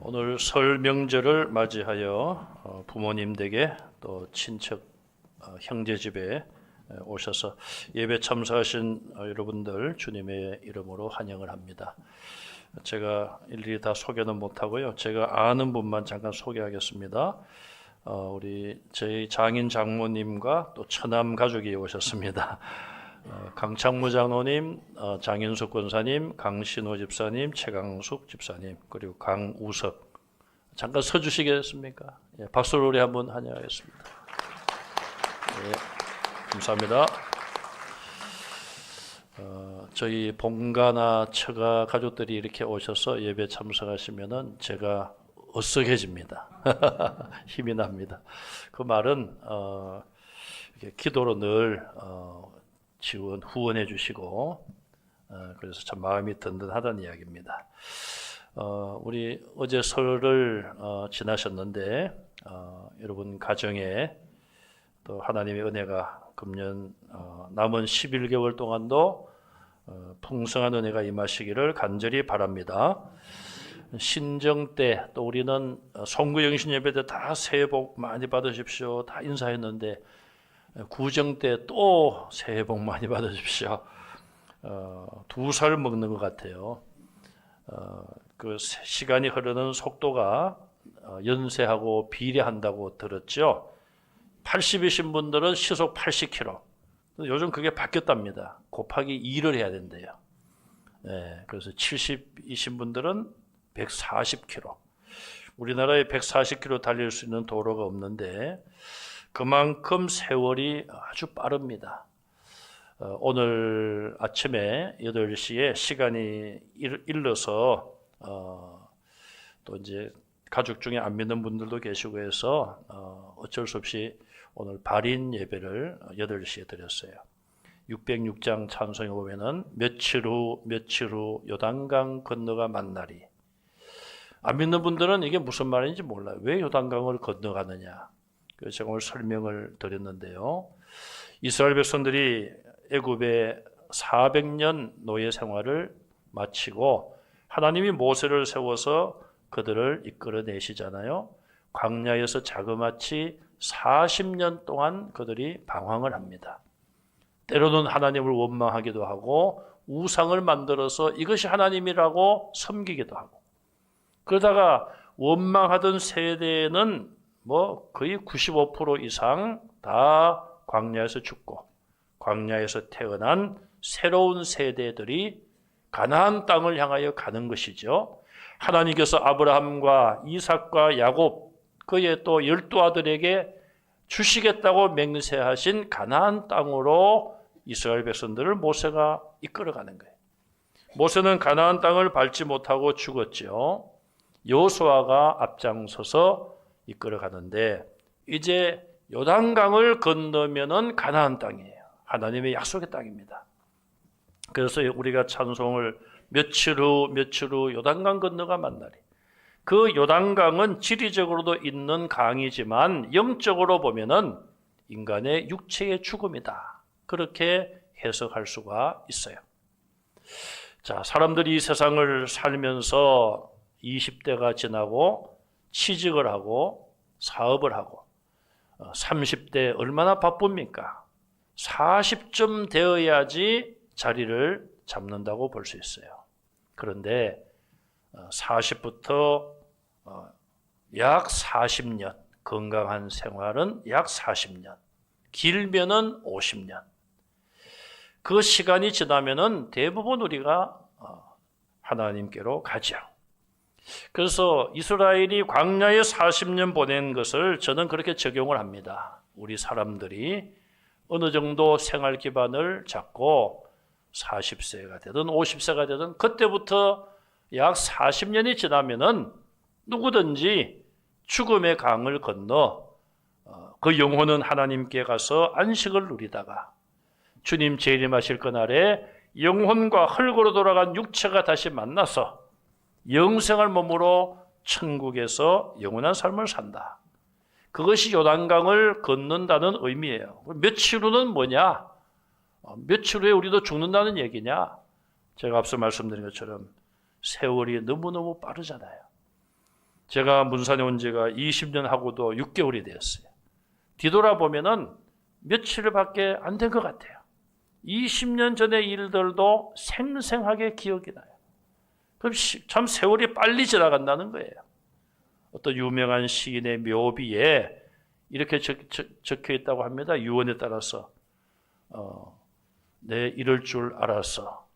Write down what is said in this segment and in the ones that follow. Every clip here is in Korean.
오늘 설 명절을 맞이하여 부모님 댁에 또 친척 형제 집에 오셔서 예배 참석하신 여러분들 주님의 이름으로 환영을 합니다. 제가 일일이 다 소개는 못하고요. 제가 아는 분만 잠깐 소개하겠습니다. 우리 저희 장인 장모님과 또 처남 가족이 오셨습니다. 강창무 장로님, 장인숙 권사님, 강신호 집사님, 최강숙 집사님, 그리고 강우석. 잠깐 서주시겠습니까? 예, 박수로 우리 한번 환영하겠습니다. 예, 감사합니다. 저희 본가나 처가 가족들이 이렇게 오셔서 예배 참석하시면은 제가 어석해집니다. 힘이 납니다. 그 말은 이렇게 기도로 늘 후원해 주시고 그래서 참 마음이 든든하다는 이야기입니다. 우리 어제 설을 지나셨는데 여러분 가정에 또 하나님의 은혜가 금년 남은 11개월 동안도 풍성한 은혜가 임하시기를 간절히 바랍니다. 신정 때 또 우리는 송구영신 예배 때 다 새해 복 많이 받으십시오 다 인사했는데 구정 때 또 새해 복 많이 받으십시오. 2살 먹는 것 같아요. 그 시간이 흐르는 속도가 연세하고 비례한다고 들었죠. 80이신 분들은 시속 80km. 요즘 그게 바뀌었답니다. 곱하기 2를 해야 된대요. 네, 그래서 70이신 분들은 140km. 우리나라에 140km 달릴 수 있는 도로가 없는데 그만큼 세월이 아주 빠릅니다. 오늘 아침에 8시에 시간이 일러서 또 이제 가족 중에 안 믿는 분들도 계시고 해서 어쩔 수 없이 오늘 발인 예배를 8시에 드렸어요. 606장 찬송에 보면은 며칠 후 요단강 건너가 만나리. 안 믿는 분들은 이게 무슨 말인지 몰라요. 왜 요단강을 건너가느냐. 그래서 제가 오늘 설명을 드렸는데요. 이스라엘 백성들이 애굽의 400년 노예 생활을 마치고 하나님이 모세를 세워서 그들을 이끌어내시잖아요. 광야에서 자그마치 40년 동안 그들이 방황을 합니다. 때로는 하나님을 원망하기도 하고 우상을 만들어서 이것이 하나님이라고 섬기기도 하고 그러다가 원망하던 세대는 거의 95% 이상 다 광야에서 죽고 광야에서 태어난 새로운 세대들이 가나안 땅을 향하여 가는 것이죠. 하나님께서 아브라함과 이삭과 야곱 그의 또 12아들에게 주시겠다고 맹세하신 가나안 땅으로 이스라엘 백성들을 모세가 이끌어가는 거예요. 모세는 가나안 땅을 밟지 못하고 죽었죠. 여호수아가 앞장서서 이끌어가는데 이제 요단강을 건너면은 가나안 땅이에요. 하나님의 약속의 땅입니다. 그래서 우리가 찬송을 며칠 후 요단강 건너가 만나리. 그 요단강은 지리적으로도 있는 강이지만 영적으로 보면은 인간의 육체의 죽음이다. 그렇게 해석할 수가 있어요. 자, 사람들이 이 세상을 살면서 20대가 지나고 취직을 하고 사업을 하고 30대 얼마나 바쁩니까? 40쯤 되어야지 자리를 잡는다고 볼 수 있어요. 그런데 40부터 약 40년, 건강한 생활은 약 40년, 길면은 50년. 그 시간이 지나면은 대부분 우리가 하나님께로 가죠. 그래서 이스라엘이 광야에 40년 보낸 것을 저는 그렇게 적용을 합니다. 우리 사람들이 어느 정도 생활 기반을 잡고 40세가 되든 50세가 되든 그때부터 약 40년이 지나면은 누구든지 죽음의 강을 건너 그 영혼은 하나님께 가서 안식을 누리다가 주님 재림하실 그날에 영혼과 흙으로 돌아간 육체가 다시 만나서 영생할 몸으로 천국에서 영원한 삶을 산다. 그것이 요단강을 건넌다는 의미예요. 며칠 후는 뭐냐? 며칠 후에 우리도 죽는다는 얘기냐? 제가 앞서 말씀드린 것처럼 세월이 너무너무 빠르잖아요. 제가 문산에 온 지가 20년 하고도 6개월이 되었어요. 뒤돌아보면은 며칠밖에 안 된 것 같아요. 20년 전의 일들도 생생하게 기억이 나요. 그럼 참 세월이 빨리 지나간다는 거예요. 어떤 유명한 시인의 묘비에 이렇게 적혀 있다고 합니다. 유언에 따라서 내 이럴 줄 알았어.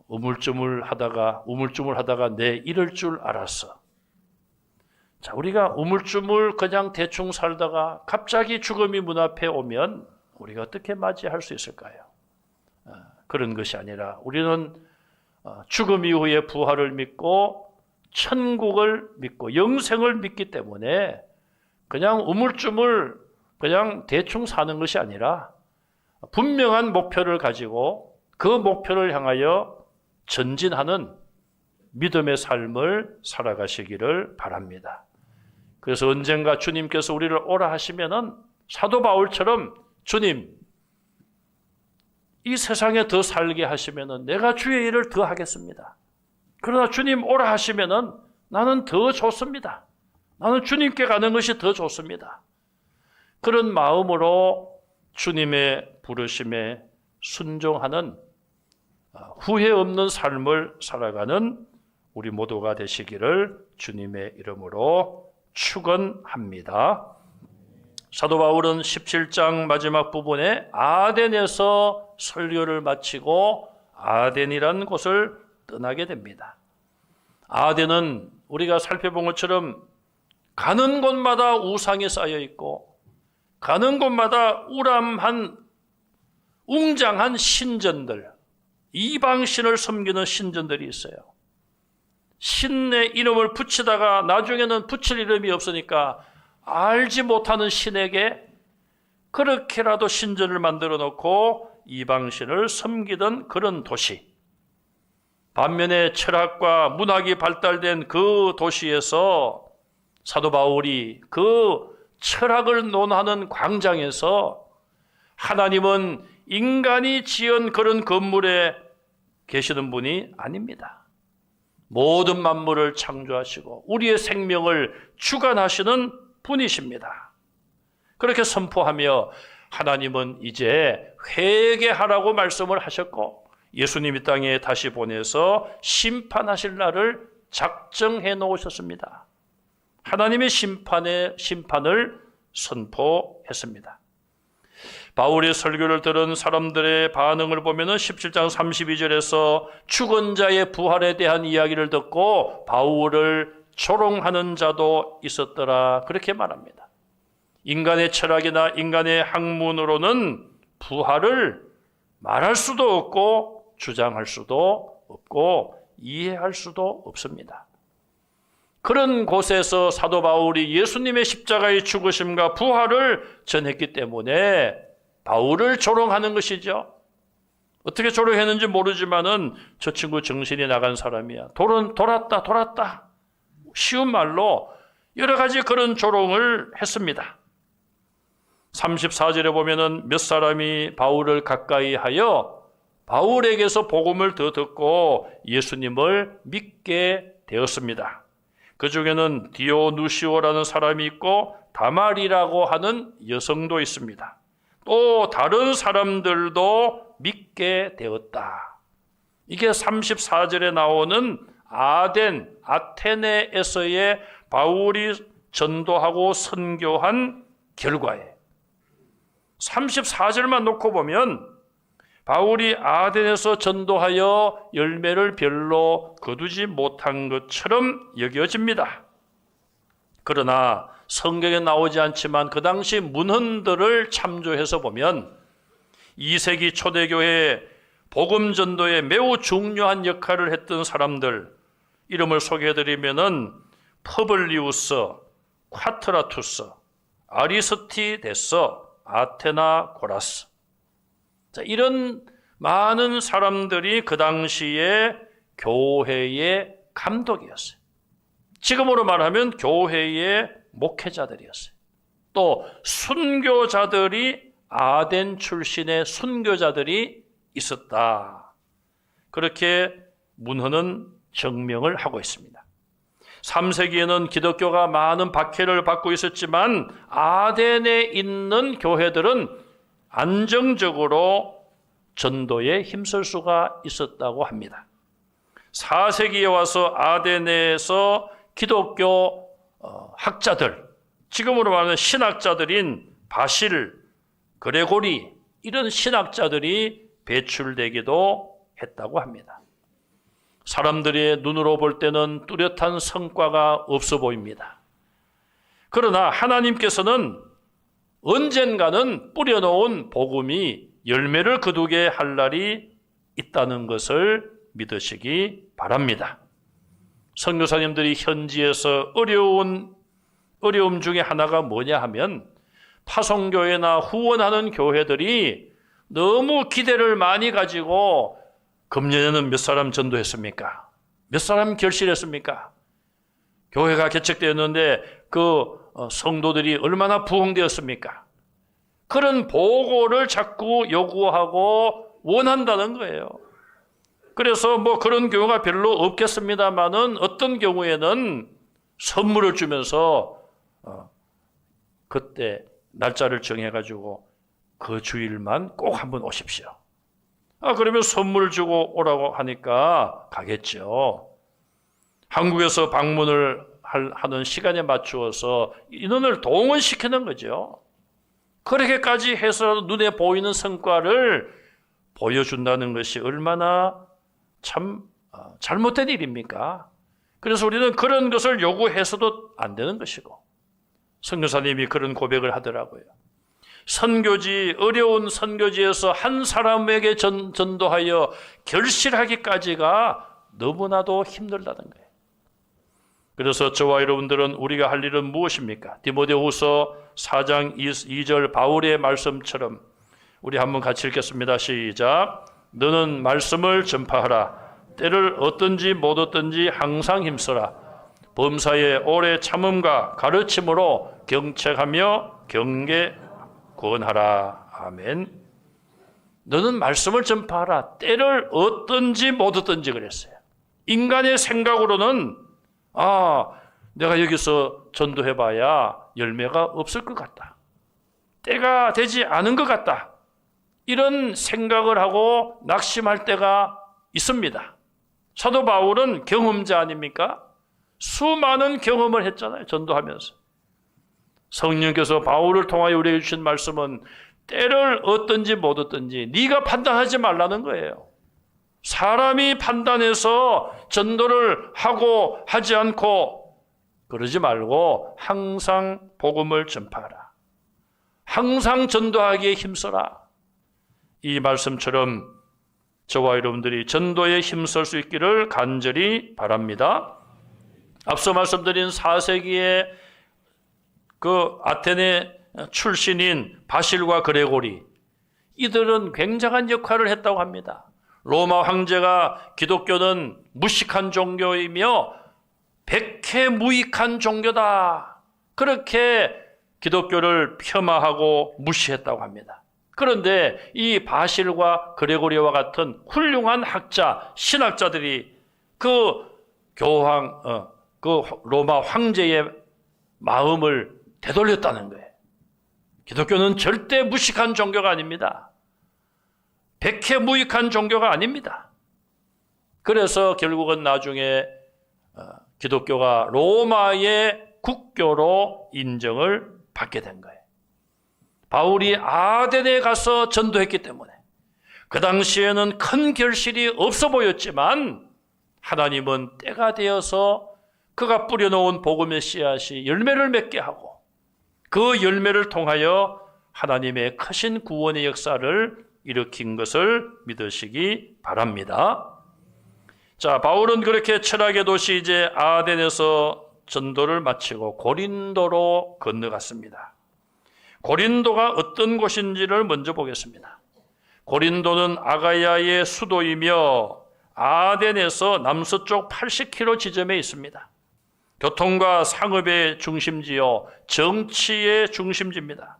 우물쭈물하다가 내 이럴 줄 알았어. 자, 우리가 우물쭈물 그냥 대충 살다가 갑자기 죽음이 문 앞에 오면 우리가 어떻게 맞이할 수 있을까요? 그런 것이 아니라 우리는 죽음 이후에 부활을 믿고 천국을 믿고 영생을 믿기 때문에 그냥 우물쭈물 그냥 대충 사는 것이 아니라 분명한 목표를 가지고 그 목표를 향하여 전진하는 믿음의 삶을 살아가시기를 바랍니다. 그래서 언젠가 주님께서 우리를 오라 하시면은 사도 바울처럼 주님, 이 세상에 더 살게 하시면은 내가 주의 일을 더 하겠습니다. 그러나 주님 오라 하시면은 나는 더 좋습니다. 나는 주님께 가는 것이 더 좋습니다. 그런 마음으로 주님의 부르심에 순종하는 후회 없는 삶을 살아가는 우리 모두가 되시기를 주님의 이름으로 축원합니다. 사도 바울은 17장 마지막 부분에 아덴에서 설교를 마치고 아덴이라는 곳을 떠나게 됩니다. 아덴은 우리가 살펴본 것처럼 가는 곳마다 우상이 쌓여 있고 가는 곳마다 우람한 웅장한 신전들, 이방신을 섬기는 신전들이 있어요. 신의 이름을 붙이다가 나중에는 붙일 이름이 없으니까 알지 못하는 신에게 그렇게라도 신전을 만들어 놓고 이방신을 섬기던 그런 도시. 반면에 철학과 문학이 발달된 그 도시에서 사도 바울이 그 철학을 논하는 광장에서 하나님은 인간이 지은 그런 건물에 계시는 분이 아닙니다. 모든 만물을 창조하시고 우리의 생명을 주관하시는 분이십니다. 그렇게 선포하며 하나님은 이제 회개하라고 말씀을 하셨고 예수님이 땅에 다시 보내서 심판하실 날을 작정해 놓으셨습니다. 하나님의 심판을 선포했습니다. 바울의 설교를 들은 사람들의 반응을 보면 17장 32절에서 죽은 자의 부활에 대한 이야기를 듣고 바울을 조롱하는 자도 있었더라, 그렇게 말합니다. 인간의 철학이나 인간의 학문으로는 부활을 말할 수도 없고 주장할 수도 없고 이해할 수도 없습니다. 그런 곳에서 사도 바울이 예수님의 십자가의 죽으심과 부활을 전했기 때문에 바울을 조롱하는 것이죠. 어떻게 조롱했는지 모르지만은 저 친구 정신이 나간 사람이야. 돌았다. 쉬운 말로 여러 가지 그런 조롱을 했습니다. 34절에 보면은 몇 사람이 바울을 가까이 하여 바울에게서 복음을 더 듣고 예수님을 믿게 되었습니다. 그 중에는 디오누시오라는 사람이 있고 다말이라고 하는 여성도 있습니다. 또 다른 사람들도 믿게 되었다. 이게 34절에 나오는 아테네에서의 바울이 전도하고 선교한 결과예요. 34절만 놓고 보면 바울이 아덴에서 전도하여 열매를 별로 거두지 못한 것처럼 여겨집니다. 그러나 성경에 나오지 않지만 그 당시 문헌들을 참조해서 보면 2세기 초대교회 복음 전도에 매우 중요한 역할을 했던 사람들 이름을 소개해드리면은 퍼블리우스, 콰트라투스, 아리스티데스, 아테나고라스. 자, 이런 많은 사람들이 그 당시에 교회의 감독이었어요. 지금으로 말하면 교회의 목회자들이었어요. 또 순교자들이 아덴 출신의 순교자들이 있었다. 그렇게 문헌은 증명을 하고 있습니다. 3세기에는 기독교가 많은 박해를 받고 있었지만 아덴에 있는 교회들은 안정적으로 전도에 힘쓸 수가 있었다고 합니다. 4세기에 와서 아덴에서 기독교 학자들, 지금으로 말하는 신학자들인 바실, 그레고리 이런 신학자들이 배출되기도 했다고 합니다. 사람들의 눈으로 볼 때는 뚜렷한 성과가 없어 보입니다. 그러나 하나님께서는 언젠가는 뿌려놓은 복음이 열매를 거두게 할 날이 있다는 것을 믿으시기 바랍니다. 선교사님들이 현지에서 어려움 중에 하나가 뭐냐 하면 파송교회나 후원하는 교회들이 너무 기대를 많이 가지고 금년에는 몇 사람 전도했습니까? 몇 사람 결실했습니까? 교회가 개척되었는데 그 성도들이 얼마나 부흥되었습니까? 그런 보고를 자꾸 요구하고 원한다는 거예요. 그래서 뭐 그런 경우가 별로 없겠습니다만은 어떤 경우에는 선물을 주면서 그때 날짜를 정해가지고 그 주일만 꼭 한번 오십시오. 그러면 선물 주고 오라고 하니까 가겠죠. 한국에서 방문을 하는 시간에 맞추어서 인원을 동원시키는 거죠. 그렇게까지 해서 눈에 보이는 성과를 보여준다는 것이 얼마나 참 잘못된 일입니까? 그래서 우리는 그런 것을 요구해서도 안 되는 것이고, 선교사님이 그런 고백을 하더라고요. 선교지, 어려운 선교지에서 한 사람에게 전도하여 결실하기까지가 너무나도 힘들다는 거예요. 그래서 저와 여러분들은 우리가 할 일은 무엇입니까? 디모데후서 4장 2절 바울의 말씀처럼 우리 한번 같이 읽겠습니다. 시작. 너는 말씀을 전파하라. 때를 얻든지 못 얻든지 항상 힘써라. 범사에 오래 참음과 가르침으로 경책하며 경계 권하라. 아멘. 너는 말씀을 전파하라. 때를 얻든지 못 얻든지 그랬어요. 인간의 생각으로는 내가 여기서 전도해봐야 열매가 없을 것 같다. 때가 되지 않은 것 같다. 이런 생각을 하고 낙심할 때가 있습니다. 사도 바울은 경험자 아닙니까? 수많은 경험을 했잖아요. 전도하면서. 성령께서 바울을 통하여 우리에게 주신 말씀은 때를 얻든지 못 얻든지 네가 판단하지 말라는 거예요. 사람이 판단해서 전도를 하고 하지 않고 그러지 말고 항상 복음을 전파하라. 항상 전도하기에 힘써라. 이 말씀처럼 저와 여러분들이 전도에 힘쓸 수 있기를 간절히 바랍니다. 앞서 말씀드린 4세기에 그 아테네 출신인 바실과 그레고리, 이들은 굉장한 역할을 했다고 합니다. 로마 황제가 기독교는 무식한 종교이며 백해무익한 종교다, 그렇게 기독교를 폄하하고 무시했다고 합니다. 그런데 이 바실과 그레고리와 같은 훌륭한 학자, 신학자들이 그 로마 황제의 마음을 되돌렸다는 거예요. 기독교는 절대 무식한 종교가 아닙니다. 백해무익한 종교가 아닙니다. 그래서 결국은 나중에 기독교가 로마의 국교로 인정을 받게 된 거예요. 바울이 아덴에 가서 전도했기 때문에 그 당시에는 큰 결실이 없어 보였지만 하나님은 때가 되어서 그가 뿌려놓은 복음의 씨앗이 열매를 맺게 하고 그 열매를 통하여 하나님의 크신 구원의 역사를 일으킨 것을 믿으시기 바랍니다. 자, 바울은 그렇게 철학의 도시 이제 아덴에서 전도를 마치고 고린도로 건너갔습니다. 고린도가 어떤 곳인지를 먼저 보겠습니다. 고린도는 아가야의 수도이며 아덴에서 남서쪽 80km 지점에 있습니다. 교통과 상업의 중심지요, 정치의 중심지입니다.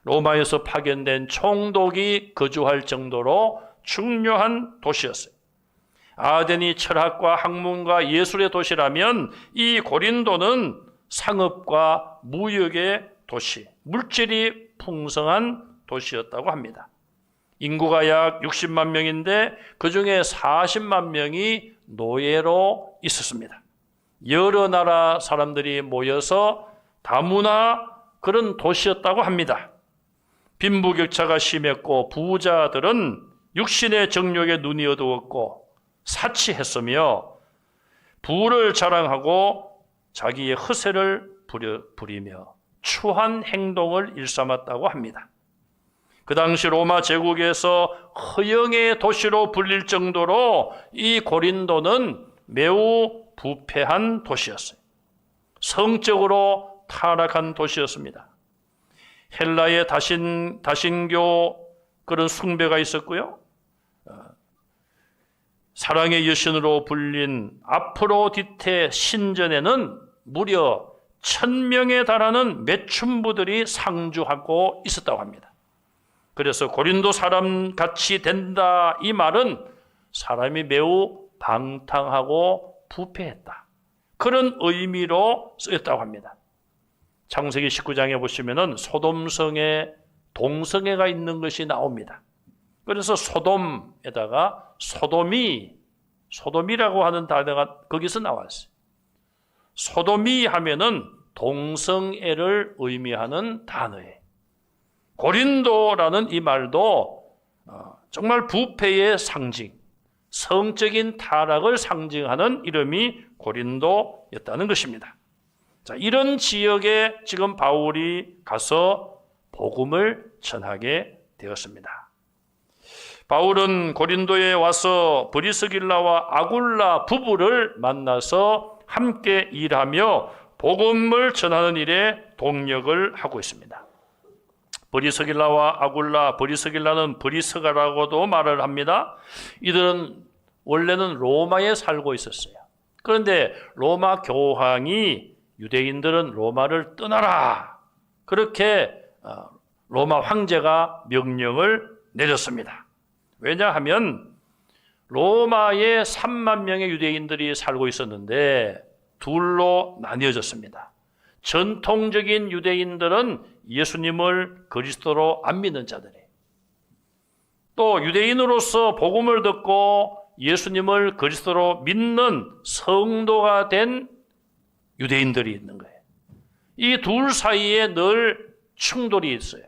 로마에서 파견된 총독이 거주할 정도로 중요한 도시였어요. 아덴이 철학과 학문과 예술의 도시라면 이 고린도는 상업과 무역의 도시, 물질이 풍성한 도시였다고 합니다. 인구가 약 60만 명인데 그중에 40만 명이 노예로 있었습니다. 여러 나라 사람들이 모여서 다문화 그런 도시였다고 합니다. 빈부격차가 심했고 부자들은 육신의 정욕에 눈이 어두웠고 사치했으며 부를 자랑하고 자기의 허세를 부리며 추한 행동을 일삼았다고 합니다. 그 당시 로마 제국에서 허영의 도시로 불릴 정도로 이 고린도는 매우 부패한 도시였어요. 성적으로 타락한 도시였습니다. 헬라의 다신교 그런 숭배가 있었고요. 사랑의 여신으로 불린 아프로디테 신전에는 무려 1000명에 달하는 매춘부들이 상주하고 있었다고 합니다. 그래서 고린도 사람 같이 된다 이 말은 사람이 매우 방탕하고 부패했다. 그런 의미로 쓰였다고 합니다. 창세기 19장에 보시면은 소돔성에 동성애가 있는 것이 나옵니다. 그래서 소돔에다가 소돔이라고 하는 단어가 거기서 나왔어요. 소돔이 하면은 동성애를 의미하는 단어예요. 고린도라는 이 말도 정말 부패의 상징, 성적인 타락을 상징하는 이름이 고린도였다는 것입니다. 자, 이런 지역에 지금 바울이 가서 복음을 전하게 되었습니다. 바울은 고린도에 와서 브리스길라와 아굴라 부부를 만나서 함께 일하며 복음을 전하는 일에 동력을 하고 있습니다. 브리스길라와 아굴라, 브리스길라는 브리스가라고도 말을 합니다. 이들은 원래는 로마에 살고 있었어요. 그런데 로마 교황이 유대인들은 로마를 떠나라, 그렇게 로마 황제가 명령을 내렸습니다. 왜냐하면 로마에 3만 명의 유대인들이 살고 있었는데 둘로 나뉘어졌습니다. 전통적인 유대인들은 예수님을 그리스도로 안 믿는 자들이에요. 또 유대인으로서 복음을 듣고 예수님을 그리스도로 믿는 성도가 된 유대인들이 있는 거예요. 이 둘 사이에 늘 충돌이 있어요.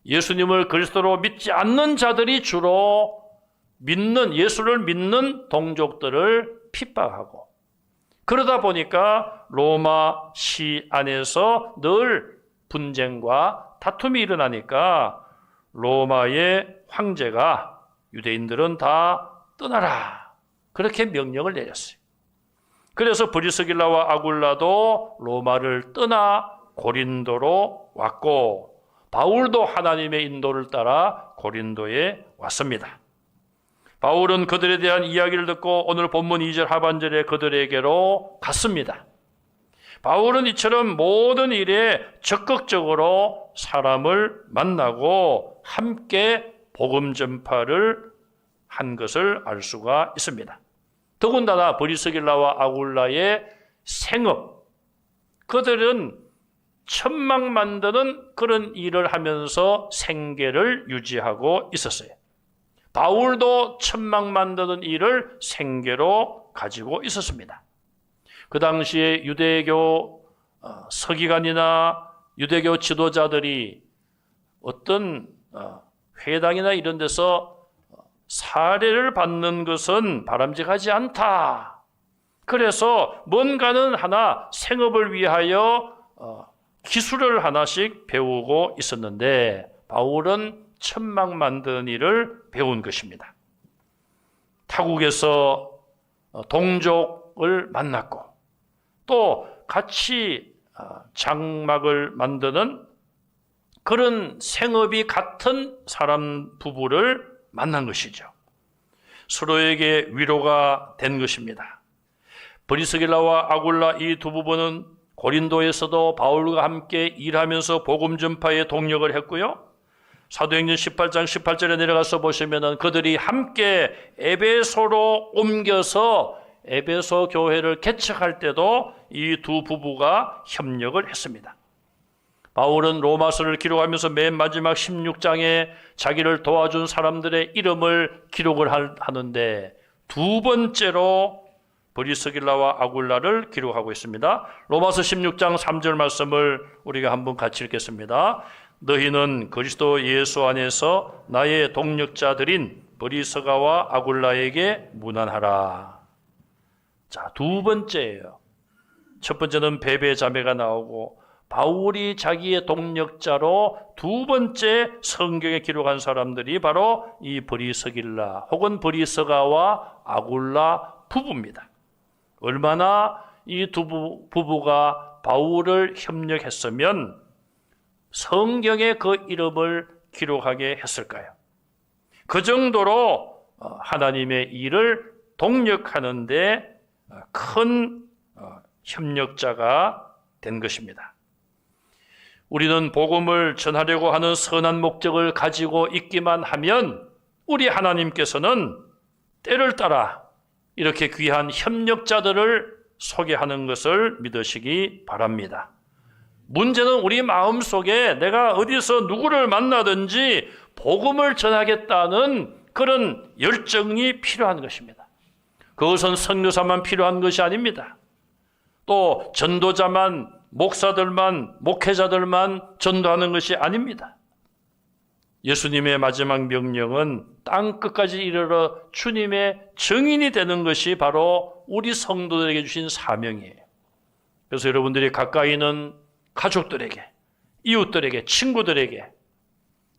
예수님을 그리스도로 믿지 않는 자들이 주로 예수를 믿는 동족들을 핍박하고, 그러다 보니까 로마 시 안에서 늘 분쟁과 다툼이 일어나니까 로마의 황제가 유대인들은 다 떠나라, 그렇게 명령을 내렸어요. 그래서 브리스길라와 아굴라도 로마를 떠나 고린도로 왔고, 바울도 하나님의 인도를 따라 고린도에 왔습니다. 바울은 그들에 대한 이야기를 듣고 오늘 본문 2절 하반절에 그들에게로 갔습니다. 바울은 이처럼 모든 일에 적극적으로 사람을 만나고 함께 복음 전파를 한 것을 알 수가 있습니다. 더군다나 브리스길라와 아굴라의 생업, 그들은 천막 만드는 그런 일을 하면서 생계를 유지하고 있었어요. 바울도 천막 만드는 일을 생계로 가지고 있었습니다. 그 당시에 유대교 서기관이나 유대교 지도자들이 어떤 회당이나 이런 데서 사례를 받는 것은 바람직하지 않다. 그래서 뭔가는 하나 생업을 위하여 기술을 하나씩 배우고 있었는데 바울은 천막 만드는 일을 배운 것입니다. 타국에서 동족을 만났고 또 같이 장막을 만드는 그런 생업이 같은 사람 부부를 만난 것이죠. 서로에게 위로가 된 것입니다. 브리스길라와 아굴라 이 두 부부는 고린도에서도 바울과 함께 일하면서 복음 전파에 동력을 했고요. 사도행전 18장 18절에 내려가서 보시면은 그들이 함께 에베소로 옮겨서 에베소 교회를 개척할 때도 이 두 부부가 협력을 했습니다. 바울은 로마서를 기록하면서 맨 마지막 16장에 자기를 도와준 사람들의 이름을 기록을 하는데 두 번째로 브리스길라와 아굴라를 기록하고 있습니다. 로마서 16장 3절 말씀을 우리가 한번 같이 읽겠습니다. 너희는 그리스도 예수 안에서 나의 동력자들인 브리스가와 아굴라에게 문안하라. 자, 두 번째예요. 첫 번째는 베베 자매가 나오고 바울이 자기의 동력자로 두 번째 성경에 기록한 사람들이 바로 이 브리스길라 혹은 브리스가와 아굴라 부부입니다. 얼마나 이 두 부부가 바울을 협력했으면 성경에 그 이름을 기록하게 했을까요? 그 정도로 하나님의 일을 동력하는데 큰 협력자가 된 것입니다. 우리는 복음을 전하려고 하는 선한 목적을 가지고 있기만 하면 우리 하나님께서는 때를 따라 이렇게 귀한 협력자들을 소개하는 것을 믿으시기 바랍니다. 문제는 우리 마음속에 내가 어디서 누구를 만나든지 복음을 전하겠다는 그런 열정이 필요한 것입니다. 그것은 선교사만 필요한 것이 아닙니다. 또 전도자만, 목사들만, 목회자들만 전도하는 것이 아닙니다. 예수님의 마지막 명령은 땅 끝까지 이르러 주님의 증인이 되는 것이 바로 우리 성도들에게 주신 사명이에요. 그래서 여러분들이 가까이 있는 가족들에게, 이웃들에게, 친구들에게,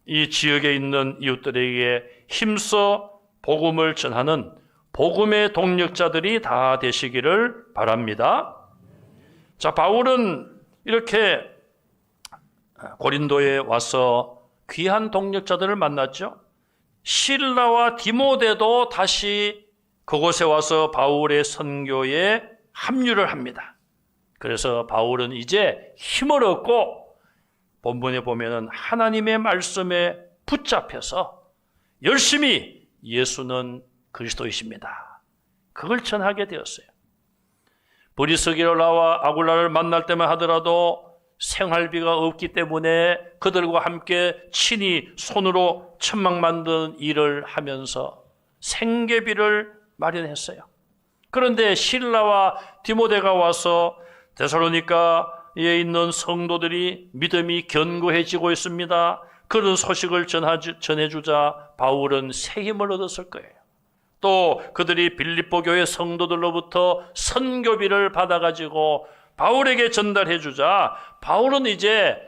이 지역에 있는 이웃들에게 힘써 복음을 전하는 복음의 동력자들이 다 되시기를 바랍니다. 자, 바울은 이렇게 고린도에 와서 귀한 동력자들을 만났죠. 실라와 디모데도 다시 그곳에 와서 바울의 선교에 합류를 합니다. 그래서 바울은 이제 힘을 얻고 본문에 보면은 하나님의 말씀에 붙잡혀서 열심히 예수는 그리스도이십니다. 그걸 전하게 되었어요. 브리스길라와 아굴라를 만날 때만 하더라도 생활비가 없기 때문에 그들과 함께 친히 손으로 천막 만드는 일을 하면서 생계비를 마련했어요. 그런데 실라와 디모데가 와서 데살로니가에 있는 성도들이 믿음이 견고해지고 있습니다. 그런 소식을 전해주자 바울은 새 힘을 얻었을 거예요. 또 그들이 빌립보 교회 성도들로부터 선교비를 받아가지고 바울에게 전달해주자 바울은 이제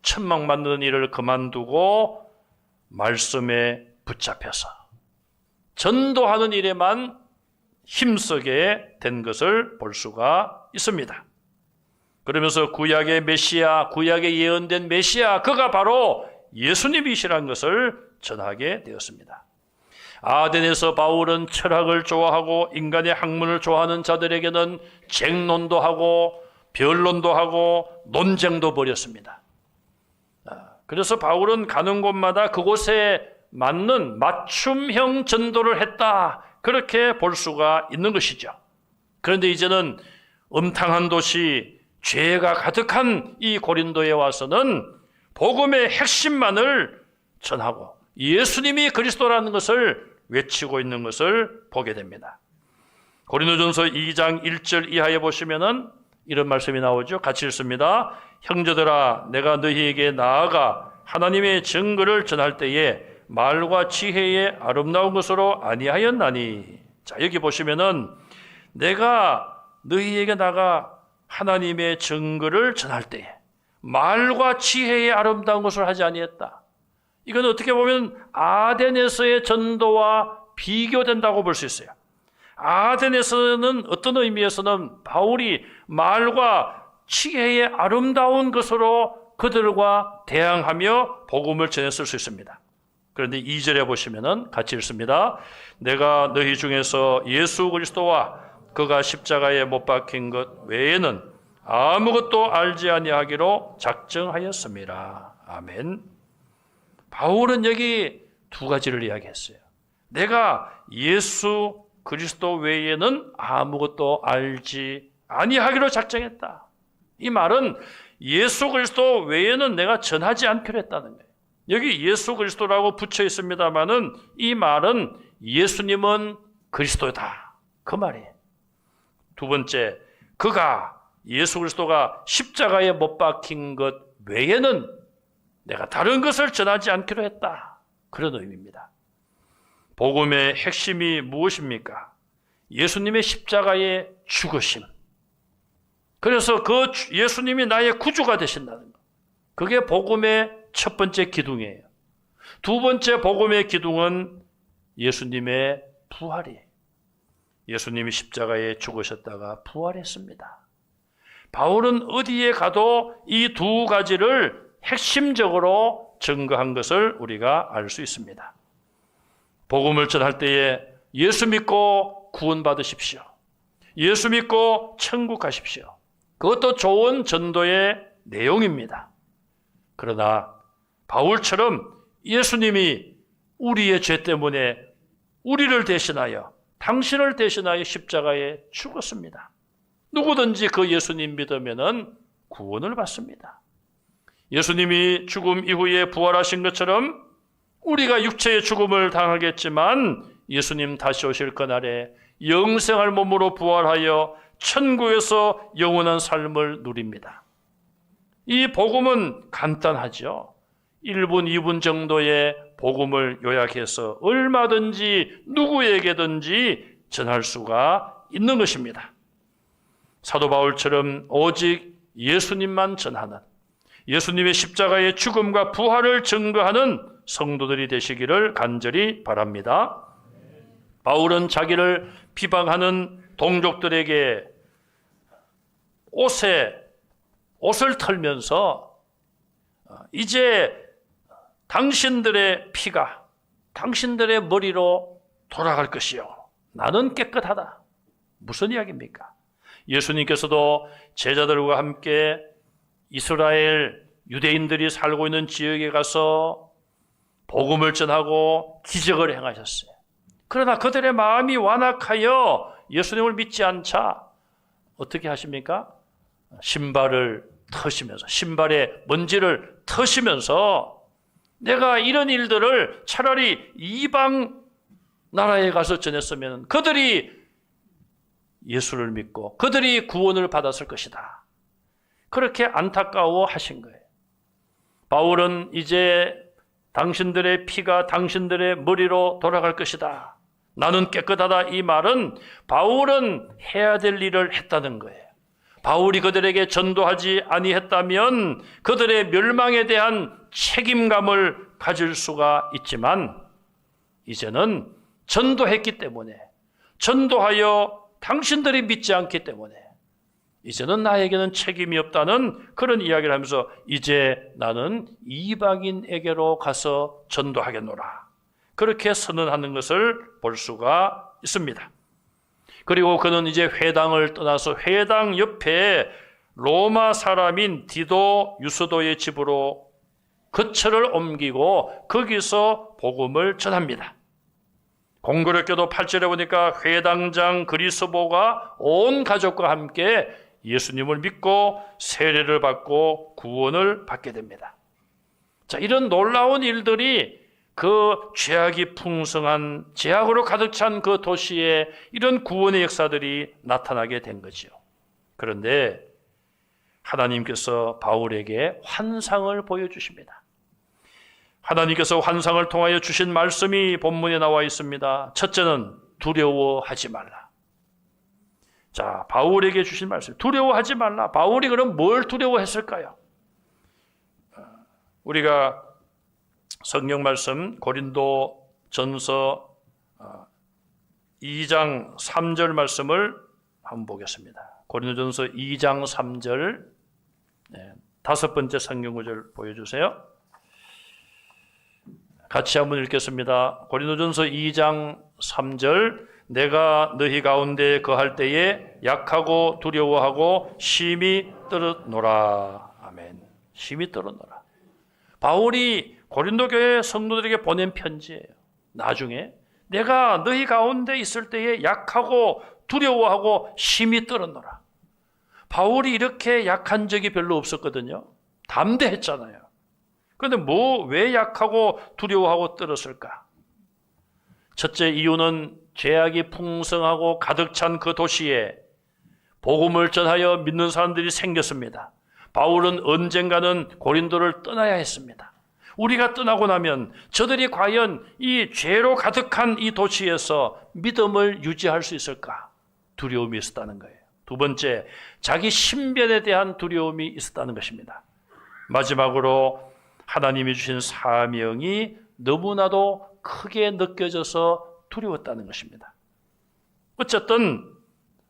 천막 만드는 일을 그만두고 말씀에 붙잡혀서 전도하는 일에만 힘쓰게 된 것을 볼 수가 있습니다. 그러면서 구약의 메시아, 구약에 예언된 메시아, 그가 바로 예수님이시라는 것을 전하게 되었습니다. 아덴에서 바울은 철학을 좋아하고 인간의 학문을 좋아하는 자들에게는 쟁론도 하고 변론도 하고 논쟁도 벌였습니다. 그래서 바울은 가는 곳마다 그곳에 맞는 맞춤형 전도를 했다, 그렇게 볼 수가 있는 것이죠. 그런데 이제는 음탕한 도시, 죄가 가득한 이 고린도에 와서는 복음의 핵심만을 전하고 예수님이 그리스도라는 것을 외치고 있는 것을 보게 됩니다. 고린도전서 2장 1절 이하에 보시면은 이런 말씀이 나오죠. 같이 읽습니다. 형제들아, 내가 너희에게 나아가 하나님의 증거를 전할 때에 말과 지혜의 아름다운 것으로 아니하였나니. 자, 여기 보시면은 내가 너희에게 나가 하나님의 증거를 전할 때에 말과 지혜의 아름다운 것을 하지 아니했다. 이건 어떻게 보면 아덴에서의 전도와 비교된다고 볼 수 있어요. 아덴에서는 어떤 의미에서는 바울이 말과 지혜의 아름다운 것으로 그들과 대항하며 복음을 전했을 수 있습니다. 그런데 2절에 보시면은 같이 읽습니다. 내가 너희 중에서 예수 그리스도와 그가 십자가에 못 박힌 것 외에는 아무것도 알지 아니하기로 작정하였습니다. 아멘. 바울은 여기 두 가지를 이야기했어요. 내가 예수 그리스도 외에는 아무것도 알지 아니하기로 작정했다. 이 말은 예수 그리스도 외에는 내가 전하지 않기로 했다는 거예요. 여기 예수 그리스도라고 붙여 있습니다만은 이 말은 예수님은 그리스도다. 그 말이에요. 두 번째, 예수 그리스도가 십자가에 못 박힌 것 외에는 내가 다른 것을 전하지 않기로 했다. 그런 의미입니다. 복음의 핵심이 무엇입니까? 예수님의 십자가의 죽으심. 그래서 그 예수님이 나의 구주가 되신다는 것. 그게 복음의 첫 번째 기둥이에요. 두 번째 복음의 기둥은 예수님의 부활이에요. 예수님이 십자가에 죽으셨다가 부활했습니다. 바울은 어디에 가도 이 두 가지를 핵심적으로 증거한 것을 우리가 알 수 있습니다. 복음을 전할 때에 예수 믿고 구원받으십시오. 예수 믿고 천국 가십시오. 그것도 좋은 전도의 내용입니다. 그러나 바울처럼 예수님이 우리의 죄 때문에 우리를 대신하여 당신을 대신하여 십자가에 죽었습니다. 누구든지 그 예수님 믿으면 구원을 받습니다. 예수님이 죽음 이후에 부활하신 것처럼 우리가 육체의 죽음을 당하겠지만 예수님 다시 오실 그날에 영생할 몸으로 부활하여 천국에서 영원한 삶을 누립니다. 이 복음은 간단하죠. 1분, 2분 정도의 복음을 요약해서 얼마든지 누구에게든지 전할 수가 있는 것입니다. 사도 바울처럼 오직 예수님만 전하는, 예수님의 십자가의 죽음과 부활을 증거하는 성도들이 되시기를 간절히 바랍니다. 바울은 자기를 비방하는 동족들에게 옷을 털면서 이제 당신들의 피가 당신들의 머리로 돌아갈 것이요. 나는 깨끗하다. 무슨 이야기입니까? 예수님께서도 제자들과 함께 이스라엘 유대인들이 살고 있는 지역에 가서 복음을 전하고 기적을 행하셨어요. 그러나 그들의 마음이 완악하여 예수님을 믿지 않자 어떻게 하십니까? 신발을 터시면서, 신발의 먼지를 터시면서 내가 이런 일들을 차라리 이방 나라에 가서 전했으면 그들이 예수를 믿고 그들이 구원을 받았을 것이다. 그렇게 안타까워 하신 거예요. 바울은 이제 당신들의 피가 당신들의 머리로 돌아갈 것이다. 나는 깨끗하다. 이 말은 바울은 해야 될 일을 했다는 거예요. 바울이 그들에게 전도하지 아니했다면 그들의 멸망에 대한 책임감을 가질 수가 있지만 이제는 전도했기 때문에, 전도하여 당신들이 믿지 않기 때문에 이제는 나에게는 책임이 없다는 그런 이야기를 하면서 이제 나는 이방인에게로 가서 전도하겠노라. 그렇게 선언하는 것을 볼 수가 있습니다. 그리고 그는 이제 회당을 떠나서 회당 옆에 로마 사람인 디도 유스도의 집으로 거처를 옮기고 거기서 복음을 전합니다. 공교롭게도 8절에 보니까 회당장 그리스보가 온 가족과 함께 예수님을 믿고 세례를 받고 구원을 받게 됩니다. 자, 이런 놀라운 일들이 그 죄악이 풍성한, 죄악으로 가득 찬 그 도시에 이런 구원의 역사들이 나타나게 된 거죠. 그런데 하나님께서 바울에게 환상을 보여주십니다. 하나님께서 환상을 통하여 주신 말씀이 본문에 나와 있습니다. 첫째는 두려워하지 말라. 자, 바울에게 주신 말씀, 두려워하지 말라. 바울이 그럼 뭘 두려워했을까요? 우리가 성경 말씀 고린도 전서 2장 3절 말씀을 한번 보겠습니다. 고린도 전서 2장 3절, 다섯 번째 성경 구절 보여주세요. 같이 한번 읽겠습니다. 고린도전서 2장 3절, 내가 너희 가운데 거할 때에 약하고 두려워하고 심히 떨었노라. 아멘. 심히 떨었노라. 바울이 고린도 교회 성도들에게 보낸 편지예요. 나중에 내가 너희 가운데 있을 때에 약하고 두려워하고 심히 떨었노라. 바울이 이렇게 약한 적이 별로 없었거든요. 담대했잖아요. 그런데 왜 약하고 두려워하고 떨었을까? 첫째 이유는 죄악이 풍성하고 가득 찬 그 도시에 복음을 전하여 믿는 사람들이 생겼습니다. 바울은 언젠가는 고린도를 떠나야 했습니다. 우리가 떠나고 나면 저들이 과연 이 죄로 가득한 이 도시에서 믿음을 유지할 수 있을까? 두려움이 있었다는 거예요. 두 번째, 자기 신변에 대한 두려움이 있었다는 것입니다. 마지막으로 하나님이 주신 사명이 너무나도 크게 느껴져서 두려웠다는 것입니다. 어쨌든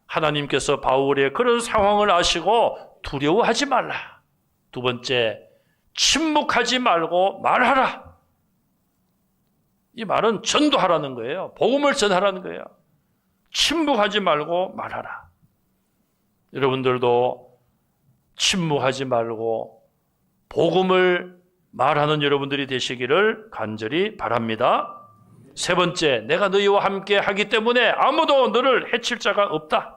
하나님께서 바울의 그런 상황을 아시고 두려워하지 말라. 두 번째, 침묵하지 말고 말하라. 이 말은 전도하라는 거예요. 복음을 전하라는 거예요. 침묵하지 말고 말하라. 여러분들도 침묵하지 말고 복음을 말하는 여러분들이 되시기를 간절히 바랍니다. 세 번째, 내가 너희와 함께 하기 때문에 아무도 너를 해칠 자가 없다.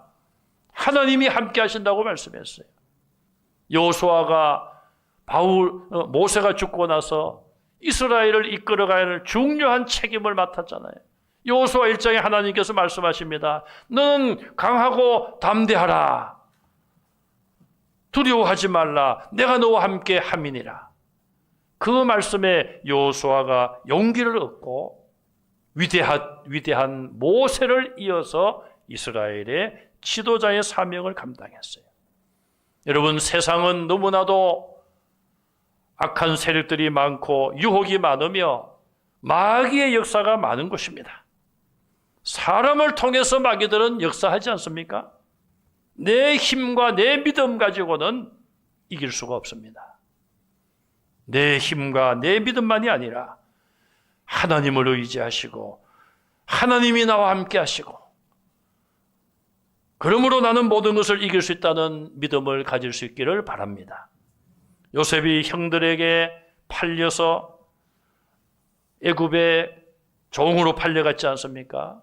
하나님이 함께 하신다고 말씀했어요. 여호수아가 모세가 죽고 나서 이스라엘을 이끌어가야 할 중요한 책임을 맡았잖아요. 여호수아 1장에 하나님께서 말씀하십니다. 너는 강하고 담대하라. 두려워하지 말라. 내가 너와 함께 함이니라. 그 말씀에 여호수아가 용기를 얻고 위대한 모세를 이어서 이스라엘의 지도자의 사명을 감당했어요. 여러분, 세상은 너무나도 악한 세력들이 많고 유혹이 많으며 마귀의 역사가 많은 곳입니다. 사람을 통해서 마귀들은 역사하지 않습니까? 내 힘과 내 믿음 가지고는 이길 수가 없습니다. 내 힘과 내 믿음만이 아니라 하나님을 의지하시고 하나님이 나와 함께 하시고 그러므로 나는 모든 것을 이길 수 있다는 믿음을 가질 수 있기를 바랍니다. 요셉이 형들에게 팔려서 애굽의 종으로 팔려갔지 않습니까?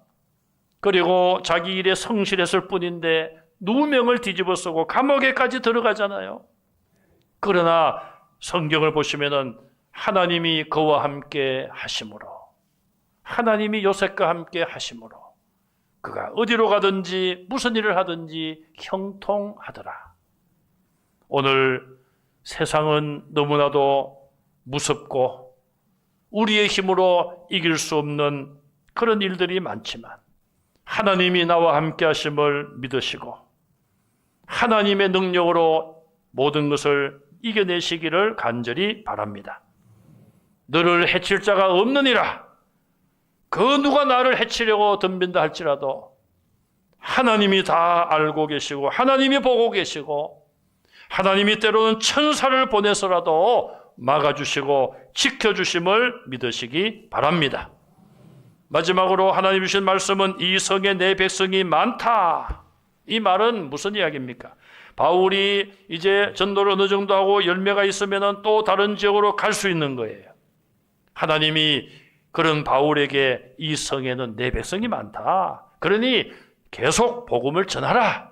그리고 자기 일에 성실했을 뿐인데 누명을 뒤집어 쓰고 감옥에까지 들어가잖아요. 그러나 성경을 보시면은 하나님이 그와 함께 하심으로, 하나님이 요셉과 함께 하심으로 그가 어디로 가든지 무슨 일을 하든지 형통하더라. 오늘 세상은 너무나도 무섭고 우리의 힘으로 이길 수 없는 그런 일들이 많지만 하나님이 나와 함께 하심을 믿으시고 하나님의 능력으로 모든 것을 이겨내시기를 간절히 바랍니다. 너를 해칠 자가 없느니라. 그 누가 나를 해치려고 덤빈다 할지라도 하나님이 다 알고 계시고 하나님이 보고 계시고 하나님이 때로는 천사를 보내서라도 막아주시고 지켜주심을 믿으시기 바랍니다. 마지막으로 하나님 주신 말씀은 이 성에 내 백성이 많다. 이 말은 무슨 이야기입니까? 바울이 이제 전도를 어느 정도 하고 열매가 있으면 또 다른 지역으로 갈 수 있는 거예요. 하나님이 그런 바울에게 이 성에는 내 백성이 많다. 그러니 계속 복음을 전하라.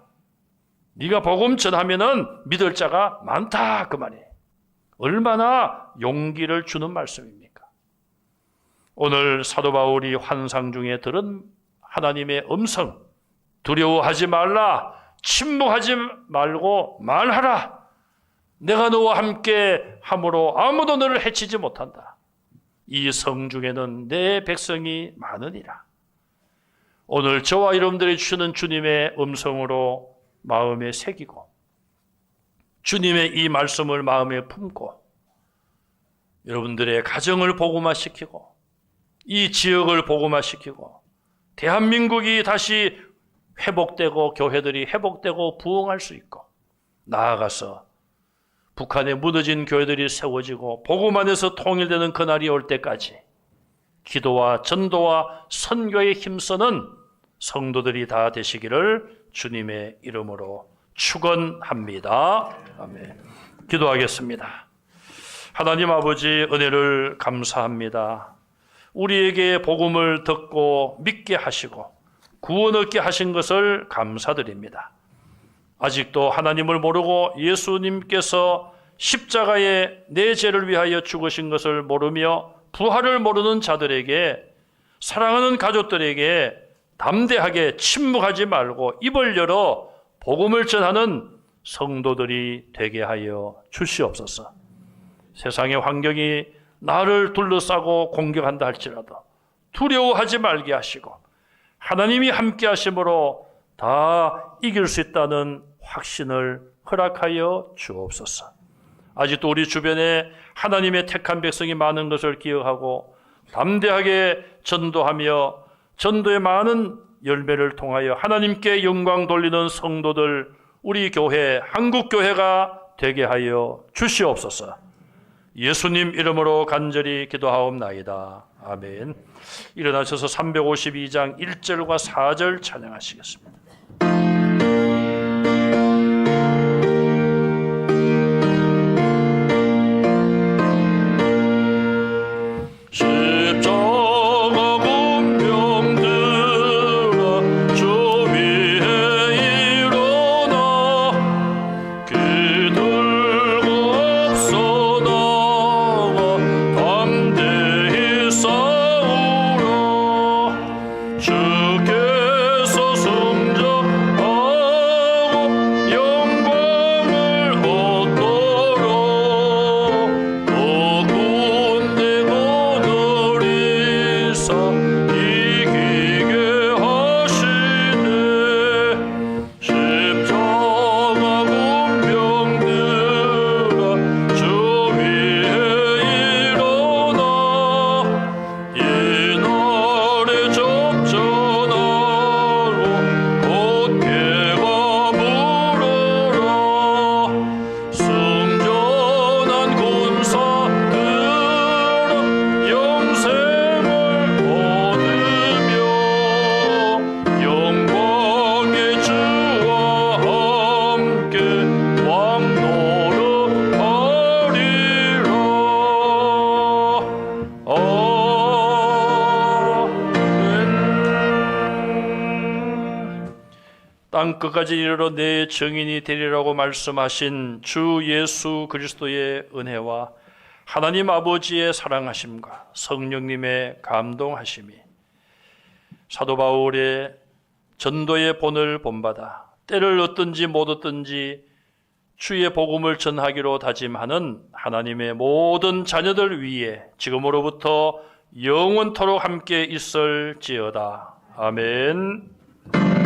네가 복음 전하면은 믿을 자가 많다. 그 말이에요. 얼마나 용기를 주는 말씀입니까? 오늘 사도 바울이 환상 중에 들은 하나님의 음성, 두려워하지 말라, 침묵하지 말고 말하라. 내가 너와 함께 함으로 아무도 너를 해치지 못한다. 이 성 중에는 내 백성이 많으니라. 오늘 저와 여러분들이 주시는 주님의 음성으로 마음에 새기고 주님의 이 말씀을 마음에 품고 여러분들의 가정을 복음화시키고 이 지역을 복음화시키고 대한민국이 다시 회복되고 교회들이 회복되고 부흥할 수 있고 나아가서 북한에 무너진 교회들이 세워지고 복음 안에서 통일되는 그날이 올 때까지 기도와 전도와 선교에 힘쓰는 성도들이 다 되시기를 주님의 이름으로 축원합니다. 아멘. 기도하겠습니다. 하나님 아버지 은혜를 감사합니다. 우리에게 복음을 듣고 믿게 하시고 구원 얻게 하신 것을 감사드립니다. 아직도 하나님을 모르고 예수님께서 십자가에 내 죄를 위하여 죽으신 것을 모르며 부활을 모르는 자들에게, 사랑하는 가족들에게 담대하게 침묵하지 말고 입을 열어 복음을 전하는 성도들이 되게 하여 주시옵소서. 세상의 환경이 나를 둘러싸고 공격한다 할지라도 두려워하지 말게 하시고 하나님이 함께 하심으로 다 이길 수 있다는 확신을 허락하여 주옵소서. 아직도 우리 주변에 하나님의 택한 백성이 많은 것을 기억하고 담대하게 전도하며 전도의 많은 열매를 통하여 하나님께 영광 돌리는 성도들, 우리 교회, 한국교회가 되게 하여 주시옵소서. 예수님 이름으로 간절히 기도하옵나이다. 아멘. 일어나셔서 352장 1절과 4절 찬양하시겠습니다. 땅 끝까지 이르러 내 증인이 되리라고 말씀하신 주 예수 그리스도의 은혜와 하나님 아버지의 사랑하심과 성령님의 감동하심이 사도 바울의 전도의 본을 본받아 때를 얻든지 못 얻든지 주의 복음을 전하기로 다짐하는 하나님의 모든 자녀들 위에 지금으로부터 영원토록 함께 있을지어다. 아멘.